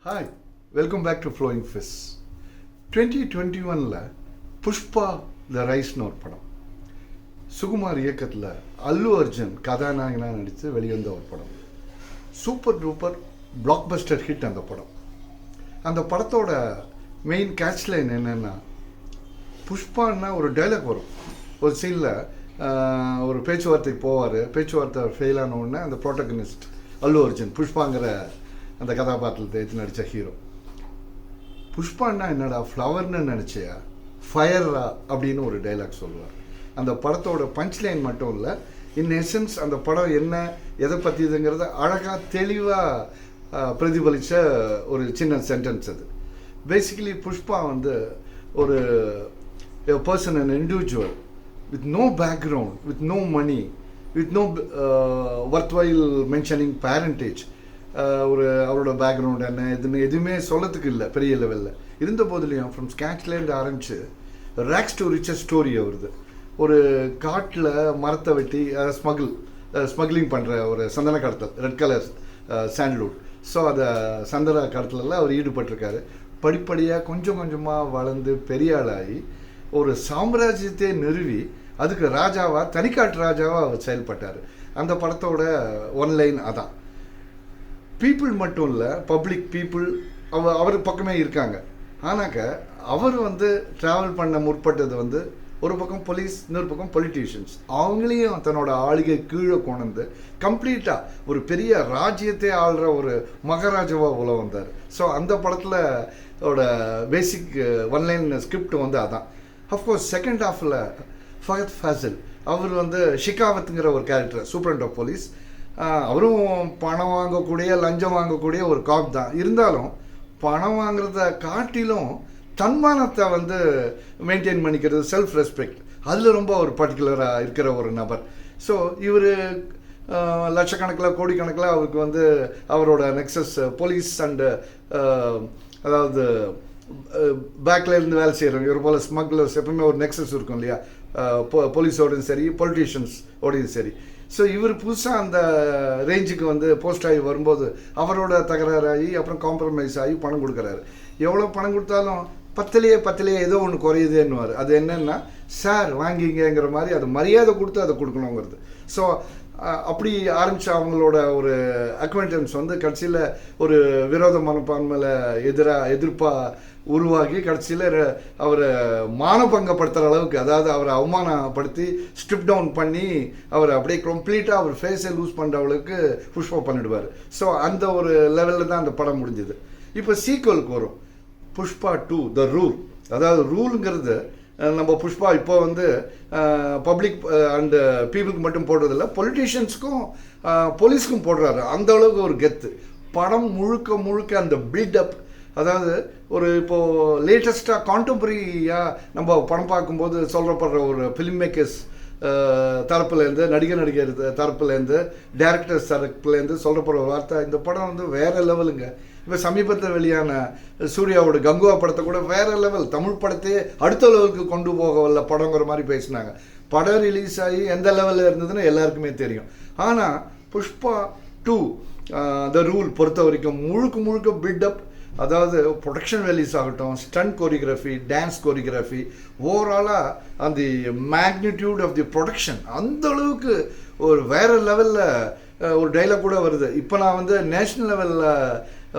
Hi, welcome back to flowing fish. 2021 Pushpa the ரைஸ்னு ஒரு படம், சுகுமார் இயக்கத்தில் அல்லு அர்ஜுன் கதாநாயகனாக நடித்து வெளிவந்த ஒரு படம். Super duper black Bastar hit அந்த படம். அந்த படத்தோட மெயின் கேட்ச் லைன் என்னென்னா, புஷ்பான்னா ஒரு டைலாக் வரும். ஒரு சீனில் ஒரு பேச்சுவார்த்தைக்கு போவார். பேச்சுவார்த்தை ஃபெயில் ஆன உடனே அந்த ப்ரோட்டகனிஸ்ட் அல்லு அர்ஜுன் புஷ்பாங்கிற அந்த கதாபாத்திரத்தை எடுத்து நடித்த ஹீரோ, புஷ்பான்னா என்னடா ஃப்ளவர்னு நினச்சியா, ஃபயர்ரா அப்படின்னு ஒரு டைலாக் சொல்லுவார். அந்த படத்தோட பஞ்ச் லைன் மட்டும் இல்லை, இன் எசன்ஸ் அந்த படம் என்ன எதை பற்றிதுங்கிறத அழகாக தெளிவாக பிரதிபலித்த ஒரு சின்ன சென்டென்ஸ் அது. பேசிக்கலி புஷ்பா வந்து ஒரு person, an individual with no background, with no money, with no worthwhile mentioning parentage. ஒரு அவரோட பேக்ரவுண்ட் என்ன எதுன்னு எதுவுமே சொல்லத்துக்கு இல்லை பெரிய லெவலில். இருந்த போதுலேயும் ஃப்ரம் ஸ்கேட்ச்லேருந்து ஆரம்பித்து ரேக்ஸ் டு ரிச்சர் ஸ்டோரி வருது. ஒரு காட்டில் மரத்தை வெட்டி ஸ்மக்லிங் பண்ணுற ஒரு சந்தன கடத்தல், ரெட் கலர் சாண்ட்லூட். ஸோ அதை சந்தன கடத்தலில் அவர் ஈடுபட்டிருக்காரு. படிப்படியாக கொஞ்சம் கொஞ்சமாக வளர்ந்து பெரிய ஆளாகி ஒரு சாம்ராஜ்யத்தை நிறுவி அதுக்கு ராஜாவாக, தனிக்காட்டு ராஜாவாக அவர் செயல்பட்டார். அந்த படத்தோட ஒன்லைன் அதான். பீப்புள் மட்டும் இல்லை, பப்ளிக் பீப்புள் அவர் பக்கமே இருக்காங்க. ஆனாக்க அவர் வந்து ட்ராவல் பண்ண முற்பட்டது வந்து ஒரு பக்கம் போலீஸ், இன்னொரு பக்கம் பொலிட்டீஷியன்ஸ். அவங்களையும் தன்னோட ஆளுகை கீழே கொண்டு கம்ப்ளீட்டாக ஒரு பெரிய ராஜ்யத்தை ஆள்ற ஒரு மகாராஜாவாக உள்ள வந்தார். ஸோ அந்த படத்தில் பேசிக் ஒன்லைன் ஸ்கிரிப்ட் வந்து அதான். அஃப்கோர்ஸ் செகண்ட் ஹாஃபில் ஃபஹத் ஃபாசில் அவர் வந்து ஷிகாவத்துங்கிற ஒரு கேரக்டர், சூப்பரண்ட் ஆஃப் போலீஸ். அவரும் பணம் வாங்கக்கூடிய, லஞ்சம் வாங்கக்கூடிய ஒரு காப் தான். இருந்தாலும் பணம் வாங்குறத காட்டிலும் தன்மானத்தை வந்து மெயின்டைன் பண்ணிக்கிறது, செல்ஃப் ரெஸ்பெக்ட், அதில் ரொம்ப ஒரு பர்டிகுலராக இருக்கிற ஒரு நபர். ஸோ இவர் லட்சக்கணக்கில் கோடிக்கணக்கில் அவருக்கு வந்து அவரோட நெக்ஸஸ் போலீஸ் அண்டு அதாவது பேக்கில் இருந்து வேலை செய்கிறவங்க, இவர் போல் ஸ்மக்லர்ஸ் எப்பவுமே ஒரு நெக்ஸஸ் இருக்கும் இல்லையா, போலீஸோடையும் சரி பொலிட்டீஷியன்ஸோடையும் சரி. ஸோ இவர் புதுசாக அந்த ரேஞ்சுக்கு வந்து போஸ்ட் ஆகி வரும்போது அவரோட தகராறாகி அப்புறம் காம்ப்ரமைஸ் ஆகி பணம் கொடுக்குறாரு. எவ்வளோ பணம் கொடுத்தாலும் பத்திலேயே ஏதோ ஒன்று குறையுதுன்னுவார். அது என்னென்னா, சார் வாங்கிங்கிற மாதிரி அது மரியாதை கொடுத்து அதை கொடுக்கணுங்கிறது. ஸோ அப்படி ஆரம்பித்த அவங்களோட ஒரு அக்வைண்டன்ஸ் வந்து கடைசியில் ஒரு விரோத மனப்பான்மையில் எதிர்ப்பாக உருவாகி கடைசியில் அவரை மானபங்கப்படுத்துகிற அளவுக்கு, அதாவது அவரை அவமானப்படுத்தி ஸ்ட்ரிப் டவுன் பண்ணி அவரை அப்படியே கம்ப்ளீட்டாக அவர் ஃபேஸை லூஸ் பண்ணுற அளவுக்கு புஷ்பா பண்ணிடுவார். ஸோ அந்த ஒரு லெவலில் தான் அந்த படம் முடிஞ்சுது. இப்போ சீக்வலுக்கு வரும், புஷ்பா 2 த ரூல். அதாவது ரூலுங்கிறது நம்ம புஷ்பா இப்போ வந்து பப்ளிக் அண்டு பீப்புளுக்கு மட்டும் போடுறதில்ல, பொலிட்டீஷியன்ஸுக்கும் போலீஸ்க்கும் போடுறாரு. அந்த அளவுக்கு ஒரு கெத்து. படம் முழுக்க அந்த பில்டப், அதாவது ஒரு இப்போது லேட்டஸ்ட்டாக கான்டெம்பரரியாக நம்ம படம் பார்க்கும்போது சொல்கிறப்படுற ஒரு ஃபிலிம் மேக்கர்ஸ் தரப்புலேருந்து, நடிகர் தரப்புலேருந்து, டேரக்டர்ஸ் தரப்புலேருந்து சொல்கிறப்படுற வார்த்தை, இந்த படம் வந்து வேறு லெவலுங்க. இப்போ சமீபத்தில் வெளியான சூர்யாவோட கங்குவா படத்தை கூட வேறு லெவல், தமிழ் படத்தையே அடுத்த லெவலுக்கு கொண்டு போக வல்ல படங்கிற மாதிரி பேசினாங்க. படம் ரிலீஸ் ஆகி எந்த லெவலில் இருந்ததுன்னு எல்லாருக்குமே தெரியும். ஆனால் புஷ்பா 2 த ரூல் பொறுத்த வரைக்கும் முழுக்க பில்டப், அதாவது ப்ரொடக்ஷன் வேல்யூஸ் ஆகட்டும், ஸ்டண்ட் கோரியோகிராஃபி, டான்ஸ் கோரியோகிராஃபி, ஓவராலாக அந்த மேக்னிடியூட் ஆஃப் தி ப்ரொடக்ஷன் அந்த அளவுக்கு ஒரு வேறு லெவலில் ஒரு டைலாக் கூட வருது. இப்போ நான் வந்து நேஷ்னல் லெவலில்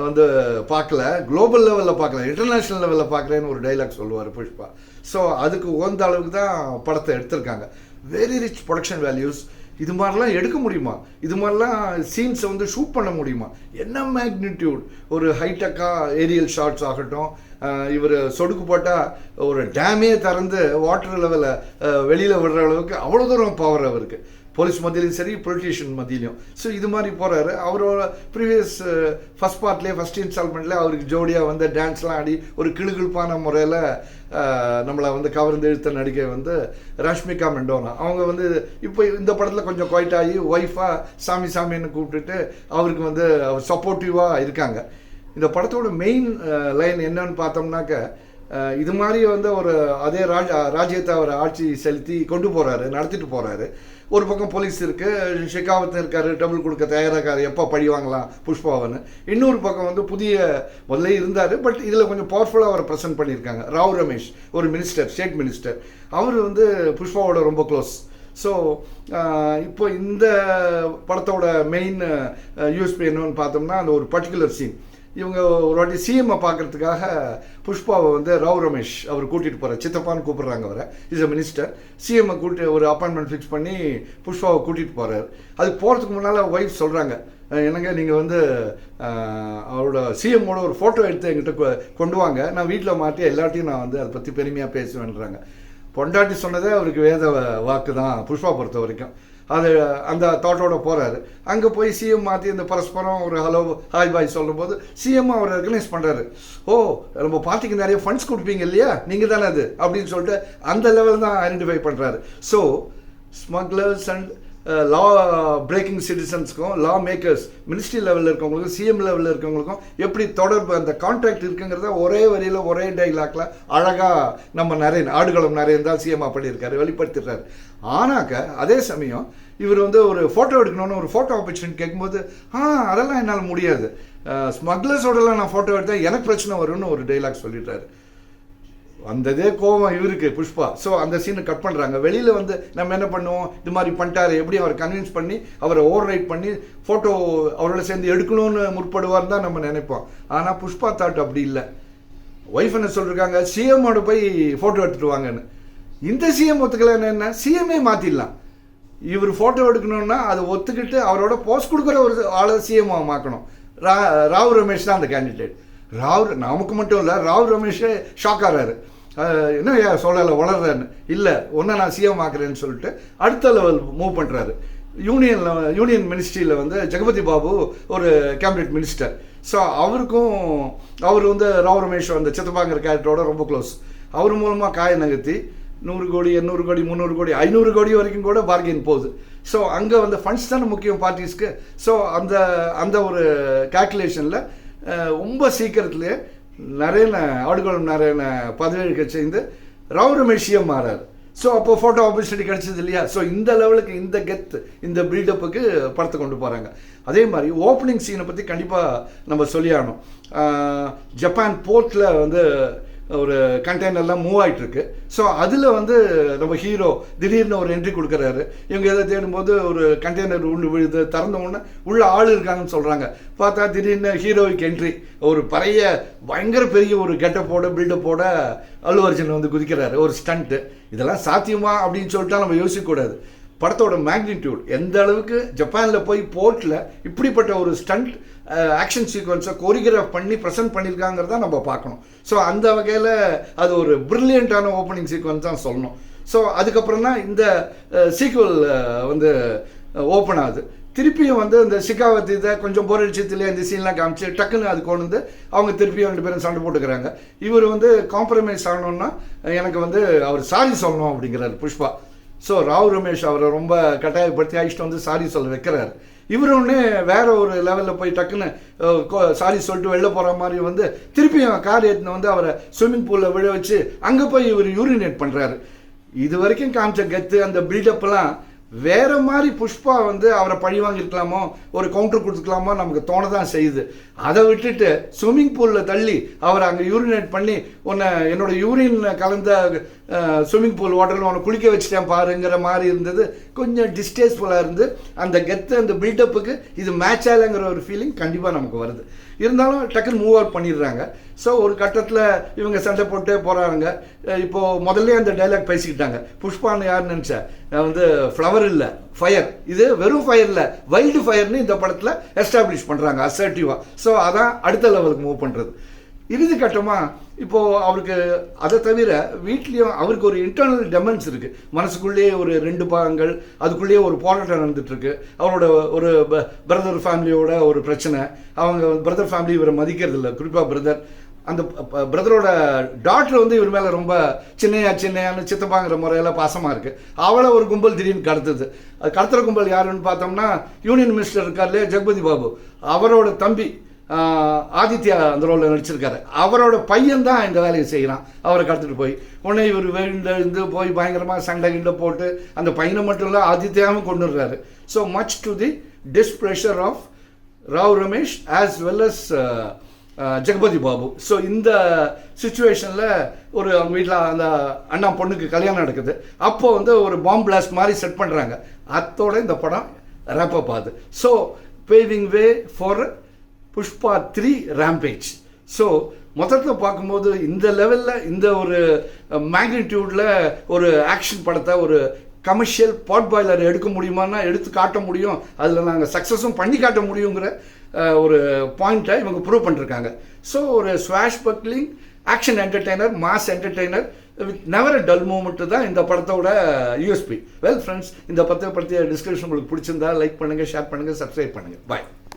வந்து பார்க்கல, குளோபல் லெவலில் பார்க்கல, இன்டர்நேஷ்னல் லெவலில் பார்க்குறேன்னு ஒரு டைலாக் சொல்லுவார் புஷ்பா. ஸோ அதுக்கு உகந்த அளவுக்கு தான் படத்தை எடுத்திருக்காங்க. Very rich production values. இது மாதிரிலாம் எடுக்க முடியுமா? இது மாதிரிலாம் சீன்ஸை வந்து ஷூட் பண்ண முடியுமா? என்ன மேக்னிடியூட்! ஒரு ஹைடெக்காக ஏரியல் ஷாட்ஸ் ஆகட்டும், இவர் சொடுக்கு போட்டால் ஒரு டேமே திறந்து வாட்டர் லெவலில் வெளியில் விடுற அளவுக்கு அவ்வளோ தூரம் பவர் அவருக்கு, போலீஸ் மத்தியிலையும் சரி, பொலிட்டீஷியன் மத்தியிலையும். ஸோ இது மாதிரி போகிறாரு. அவரோட ப்ரீவியஸ் ஃபஸ்ட் பார்ட்லேயே, ஃபஸ்ட் இன்ஸ்டால்மெண்ட்லேயே அவருக்கு ஜோடியாக வந்து டான்ஸ்லாம் ஆடி ஒரு கிளுகிழுப்பான முறையில் நம்மளை வந்து கவர்ந்து இழுத்த நடிகை வந்து ரஷ்மிகா மண்டோனா. அவங்க வந்து இப்போ இந்த படத்தில் கொஞ்சம் குவைட் ஆகி ஒய்ஃபாக சாமின்னு கூப்பிட்டுட்டு அவருக்கு வந்து அவர் சப்போர்ட்டிவாக இருக்காங்க. இந்த படத்தோட மெயின் லைன் என்னன்னு பார்த்தோம்னாக்க, இது மாதிரி வந்து ஒரு அதே ராஜ்யத்தை அவர் ஆட்சி செலுத்தி கொண்டு போகிறாரு, நடத்திட்டு போகிறாரு. ஒரு பக்கம் போலீஸ் இருக்குது, ஷெகாவத் இருக்கார், டபுள் கொடுக்க தயாராக எப்போ பழி வாங்கலாம் புஷ்பாவன்னு. இன்னொரு பக்கம் வந்து புதிய முதல்ல இருந்தார், பட் இதில் கொஞ்சம் பவர்ஃபுல்லாக அவரை ப்ரெசென்ட் பண்ணியிருக்காங்க. ராவ் ரமேஷ் ஒரு மினிஸ்டர், ஸ்டேட் மினிஸ்டர், அவர் வந்து புஷ்பாவோட ரொம்ப க்ளோஸ். ஸோ இப்போ இந்த படத்தோட மெயின் யூஎஸ்பி என்னன்னு பார்த்தோம்னா அந்த ஒரு பர்டிகுலர் சீன். இவங்க ஒரு வாட்டி சிஎம்ஐ பார்க்கறதுக்காக புஷ்பாவை வந்து ராவ் ரமேஷ் அவர் கூட்டிகிட்டு போகிறார், சித்தப்பான்னு கூப்பிட்றாங்க அவரை, இஸ் அ மினிஸ்டர். சிஎம்ஐ ஒரு அப்பாயின்மெண்ட் ஃபிக்ஸ் பண்ணி புஷ்பாவை கூட்டிகிட்டு போகிறார். அது போகிறதுக்கு முன்னால் ஒய்ஃப் சொல்கிறாங்க, என்னங்க நீங்கள் வந்து அவரோட சிஎம்மோட ஒரு ஃபோட்டோ எடுத்து என்கிட்ட கொண்டு வாங்க, நான் வீட்டில் மாட்டி எல்லாத்தையும் நான் வந்து அதை பற்றி பெருமையாக பேசுவேன்றாங்க. பொண்டாட்டி சொன்னதே அவருக்கு வேத வாக்கு தான் புஷ்பா பொறுத்த வரைக்கும். அது அந்த தாட்டோட போகிறாரு. அங்கே போய் சிஎம் மாற்றி இந்த பரஸ்பரம் ஒரு ஹலோ ஹாய் பாய் சொல்லும்போது சிஎம் அவர் ரெகனைஸ் பண்ணுறாரு. ஓ, நம்ம பார்ட்டிக்கு நிறைய ஃபண்ட்ஸ் கொடுப்பீங்க இல்லையா, நீங்கள் தானே அது அப்படின்னு சொல்லிட்டு அந்த லெவலில் தான் ஐடென்டிஃபை பண்ணுறாரு. So smugglers and law breaking சிட்டிசன்ஸ்க்கும் லா மேக்கர்ஸ் மினிஸ்ட்ரி லெவலில் இருக்கவங்களுக்கும் சிஎம் லெவலில் இருக்கவங்களுக்கும் எப்படி தொடர்பு அந்த கான்ட்ராக்ட் இருக்குங்கிறத ஒரே வரியில் ஒரே டைலாக்ல அழகாக நம்ம நரேன் ஆடுகளம் நரேன் தான் சிஎம்ஆ பண்ணியிருக்காரு, வெளிப்படுத்திடுறாரு. ஆனாக்க அதே சமயம் இவர் வந்து ஒரு ஃபோட்டோ எடுக்கணும்னு ஒரு ஃபோட்டோ ஆப்பர்ச்சுனிட்டி கேட்கும்போது அதெல்லாம் என்னால் முடியாது, ஸ்மக்லர்ஸோடலாம் நான் ஃபோட்டோ எடுத்தால் எனக்கு பிரச்சனை வரும்னு ஒரு டைலாக் சொல்லிடுறாரு. வந்ததே கோவம் இவருக்கு புஷ்பா. ஸோ அந்த சீனை கட் பண்ணுறாங்க. வெளியில் வந்து நம்ம என்ன பண்ணுவோம், இது மாதிரி பண்ணிட்டாரு, எப்படி அவரை கன்வின்ஸ் பண்ணி அவரை ஓவர் ரைட் பண்ணி ஃபோட்டோ அவரோட சேர்ந்து எடுக்கணும்னு முற்படுவார் தான் நம்ம நினைப்போம். ஆனால் புஷ்பா தாட் அப்படி இல்லை. ஒய்ஃப் என்ன சொல்லியிருக்காங்க, சிஎம்மோட போய் ஃபோட்டோ எடுத்துட்டு வாங்கன்னு. இந்த சிஎம் ஒத்துக்கல, என்ன சிஎம்ஏ மாற்றிடலாம். இவர் ஃபோட்டோ எடுக்கணும்னா அதை ஒத்துக்கிட்டு அவரோட போஸ்ட் கொடுக்குற ஒரு ஆளை சிஎம்ஐ மாற்றணும். ராவ் ரமேஷ் தான் அந்த கேண்டிடேட். நமக்கு மட்டும் இல்லை, ராவ் ரமேஷே ஷாக் ஆகிறாரு. என்ன சொல்லலை வளர்றேன்னு, இல்லை ஒன்றை நான் சிஎம் ஆக்குறேன்னு சொல்லிட்டு அடுத்த லெவல் மூவ் பண்ணுறாரு. யூனியன் மினிஸ்ட்ரியில் வந்து ஜெகபதி பாபு ஒரு கேபினெட் மினிஸ்டர். ஸோ அவர் வந்து ராவ் ரமேஷ் அந்த சித்தப்பாங்கிற கேரக்டரோட ரொம்ப க்ளோஸ். அவர் மூலமாக காய நகர்த்தி 100 கோடி 200 கோடி 300 கோடி 500 கோடி வரைக்கும் கூட பார்கெயின் போகுது. ஸோ அங்கே வந்து ஃபண்ட்ஸ் தானே முக்கியம் பார்ட்டிஸ்க்கு. ஸோ அந்த ஒரு கால்குலேஷனில் ரொம்ப சீக்கிரத்துலேயே நிறைய ஆடுகளம் நிறைய பதவியேற்க செய்து ராவ் ரமேஷியம் மாறாரு. ஸோ அப்போ ஃபோட்டோ ஆப்பர்ச்சுனிட்டி கிடச்சது இல்லையா. ஸோ இந்த லெவலுக்கு இந்த கெத்து இந்த பில்டப்புக்கு படத்தை கொண்டு போகிறாங்க. அதே மாதிரி ஓப்பனிங் சீனை பற்றி கண்டிப்பாக நம்ம சொல்லியாகணும். ஜப்பான் போர்ட்டில் வந்து ஒரு கண்டெய்னர்லாம் மூவ் ஆகிட்டுருக்கு. ஸோ அதில் வந்து நம்ம ஹீரோ திடீர்னு ஒரு என்ட்ரி கொடுக்குறாரு. இவங்க எதை தேடும்போது ஒரு கண்டெய்னர் உள்ள விழுது, திறந்த உடனே உள்ள ஆள் இருக்காங்கன்னு சொல்கிறாங்க. பார்த்தா திடீர்னு ஹீரோவுக்கு என்ட்ரி, ஒரு பயங்கர பெரிய ஒரு கெட்டப்போட பில்டப்போட அல்லு அர்ஜுன் வந்து குதிக்கிறாரு, ஒரு ஸ்டண்ட்டு. இதெல்லாம் சாத்தியமா அப்படின்னு சொல்லிட்டா நம்ம யோசிக்கக்கூடாது. படத்தோட மேக்னிடியூட் எந்த அளவுக்கு ஜப்பானில் போய் போர்ட்டில் இப்படிப்பட்ட ஒரு ஸ்டண்ட் ஆக்ஷன் சீக்வன்ஸை கோரியோகிராஃப் பண்ணி ப்ரெசென்ட் பண்ணியிருக்காங்கிறத நம்ம பார்க்கணும். ஸோ அந்த வகையில் அது ஒரு ப்ரில்லியண்ட்டான ஓப்பனிங் சீக்வன்ஸ் தான் சொல்லணும். ஸோ அதுக்கப்புறம் தான் இந்த சீக்வல் வந்து ஓப்பன் ஆகுது. திருப்பியும் வந்து இந்த ஷெகாவத் இதை கொஞ்சம் போர் அடிச்சதுலேயே இந்த சீன்லாம் காமிச்சு டக்குன்னு அது கொண்டு வந்து அவங்க திருப்பியும் 2 பேரும் சண்டை போட்டுக்கிறாங்க. இவர் வந்து காம்ப்ரமைஸ் ஆகணும்னா எனக்கு வந்து அவர் சாரி சொல்லணும் அப்படிங்கிறார் புஷ்பா. ஸோ ராவ் ரமேஷ் அவரை ரொம்ப கட்டாயப்படுத்தி அழிச்சிட்டு வந்து சாரி சொல்ல வைக்கிறார். இவர் ஒன்று வேற ஒரு லெவலில் போய் டக்குன்னு சாரி சொல்லிட்டு வெளில போகிற மாதிரி வந்து திருப்பியும் கார் ஏற்றின வந்து அவரை ஸ்விம்மிங் பூலில் விழ வச்சு அங்கே போய் இவர் யூரினேட் பண்ணுறாரு. இது வரைக்கும் காமிச்ச கெத்து அந்த பில்டப்லாம் வேற மாதிரி புஷ்பா வந்து அவரை பழி வாங்கியிருக்கலாமோ, ஒரு கவுண்டர் கொடுத்துக்கலாமோ நமக்கு தோணதான் செய்யுது. அதை விட்டுட்டு ஸ்விம்மிங் பூலில் தள்ளி அவரை அங்கே யூரினேட் பண்ணி என்னோட யூரின் கலந்த ஸ்விம்மிங் பூல் வாட்டரில் உன்னை குளிக்க வச்சுட்டேன் பாருங்கிற மாதிரி இருந்தது. கொஞ்சம் டிஸ்டேஸ்ஃபுல்லாக இருந்து அந்த கெத்து அந்த பில்டப்புக்கு இது மேட்ச் ஆகலைங்கிற ஒரு ஃபீலிங் கண்டிப்பாக நமக்கு வருது. இருந்தாலும் டக்குன்னு மூவ் அவுட் பண்ணிடுறாங்க. ஸோ ஒரு கட்டத்தில் இவங்க சண்டை போட்டு போகிறாங்க. இப்போது முதல்ல அந்த டைலாக் பேசிக்கிட்டாங்க. புஷ்பான்னு யாருன்னு நினச்சா வந்து ஃப்ளவர் இல்லை ஃபயர், இது வெறும் ஃபயர் இல்லை வைல்டு ஃபயர்னு இந்த படத்தில் எஸ்டாப்ளிஷ் பண்ணுறாங்க அசர்ட்டிவாக. ஸோ அதான் அடுத்த லெவலுக்கு மூவ் பண்ணுறது. இறுதி கட்டமாக இப்போது அவருக்கு அதை தவிர வீட்லேயும் அவருக்கு ஒரு இன்டர்னல் டெமன்ஸ் இருக்குது. மனசுக்குள்ளேயே ஒரு 2 பாகங்கள், அதுக்குள்ளேயே ஒரு போராட்டம் நடந்துகிட்ருக்கு. அவரோட ஒரு பிரதர் ஃபேமிலியோட ஒரு பிரச்சனை. அவங்க பிரதர் ஃபேமிலி இவரை மதிக்கிறது இல்லை, குறிப்பாக பிரதர். அந்த பிரதரோட டாக்டர் வந்து இவர் மேலே ரொம்ப சின்னையான்னு சித்தப்பாங்கிற முறையில் பாசமாக இருக்குது. அவளை ஒரு கும்பல் திடீர்னு கடத்துது. அது கடத்துகிற கும்பல் யாருன்னு பார்த்தோம்னா யூனியன் மினிஸ்டர் இருக்கார்லே ஜெகபதி பாபு, அவரோட தம்பி ஆதித்யா அந்த ரோலில் நடிச்சிருக்காரு. அவரோட பையன் தான் இந்த வேலையை செய்கிறான். அவரை கடத்திட்டு போய் உடனே இவர் இருந்து போய் பயங்கரமாக சண்டை கிண்டை போட்டு அந்த பையனை மட்டும் இல்லை ஆதித்யாவும் கொண்டுடுறாரு. So much to the displeasure of Rao Ramesh as well as Jagapathi Babu. So இந்த சுச்சுவேஷனில் அவங்க வீட்டில் அந்த அண்ணா பொண்ணுக்கு கல்யாணம் நடக்குது. அப்போது வந்து ஒரு பாம்பு பிளாஸ்ட் மாதிரி செட் பண்ணுறாங்க. அத்தோட இந்த படம் ரேப்பப் ஆகுது. So paving way for Pushpa 3 rampage. So மொத்தத்தில் பார்க்கும்போது இந்த லெவலில் இந்த ஒரு மேக்னிடியூடில் ஒரு ஆக்ஷன் படத்தை ஒரு கமர்ஷியல் பாட் பாய்லர் எடுக்க முடியுமான்னா எடுத்து காட்ட முடியும். அதில் நாங்கள் சக்ஸஸும் பண்ணி காட்ட முடியுங்கிற ஒரு பாயிண்ட்டை இவங்க ப்ரூவ் பண்ணிருக்காங்க. ஸோ ஒரு swashbuckling action entertainer, mass entertainer with never a dull moment தான் இந்த படத்தோட யூஎஸ்பி. வெல் ஃப்ரெண்ட்ஸ், இந்த படத்தை பற்றிய டிஸ்கஷன் உங்களுக்கு பிடிச்சிருந்தா லைக் பண்ணுங்கள், ஷேர் பண்ணுங்கள், சப்ஸ்கிரைப் பண்ணுங்கள். பாய்.